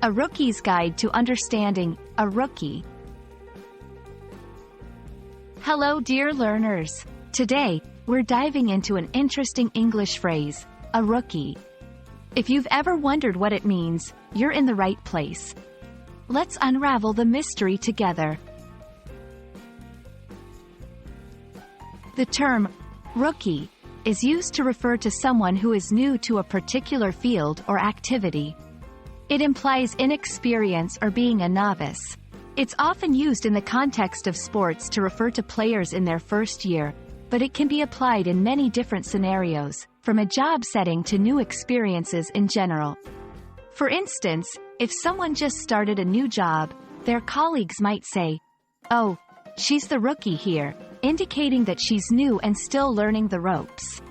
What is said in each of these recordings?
A Rookie's Guide to Understanding a Rookie. Hello dear learners. Today, we're diving into an interesting English phrase, a rookie. If you've ever wondered what it means, you're in the right place. Let's unravel the mystery together. The term, rookie, is used to refer to someone who is new to a particular field or activity. It implies inexperience or being a novice. It's often used in the context of sports to refer to players in their first year, but it can be applied in many different scenarios, from a job setting to new experiences in general. For instance, if someone just started a new job, their colleagues might say, "Oh, she's the rookie here," indicating that she's new and still learning the ropes.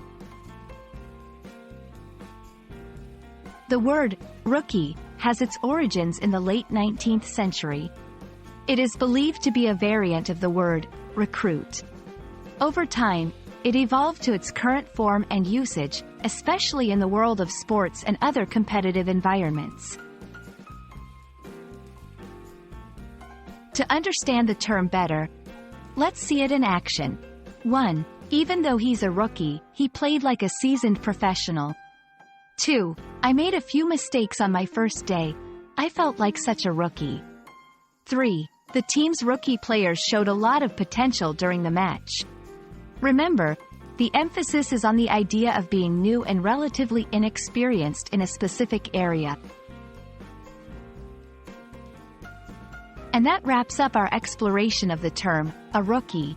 The word rookie has its origins in the late 19th century. It is believed to be a variant of the word recruit. Over time, it evolved to its current form and usage, especially in the world of sports and other competitive environments. To understand the term better, let's see it in action. 1. Even though he's a rookie, he played like a seasoned professional. 2. I made a few mistakes on my first day. I felt like such a rookie. 3. The team's rookie players showed a lot of potential during the match. Remember, the emphasis is on the idea of being new and relatively inexperienced in a specific area. And that wraps up our exploration of the term, a rookie.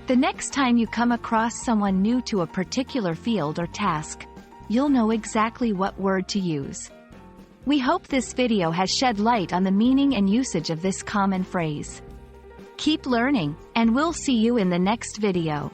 The next time you come across someone new to a particular field or task, you'll know exactly what word to use. We hope this video has shed light on the meaning and usage of this common phrase. Keep learning, and we'll see you in the next video.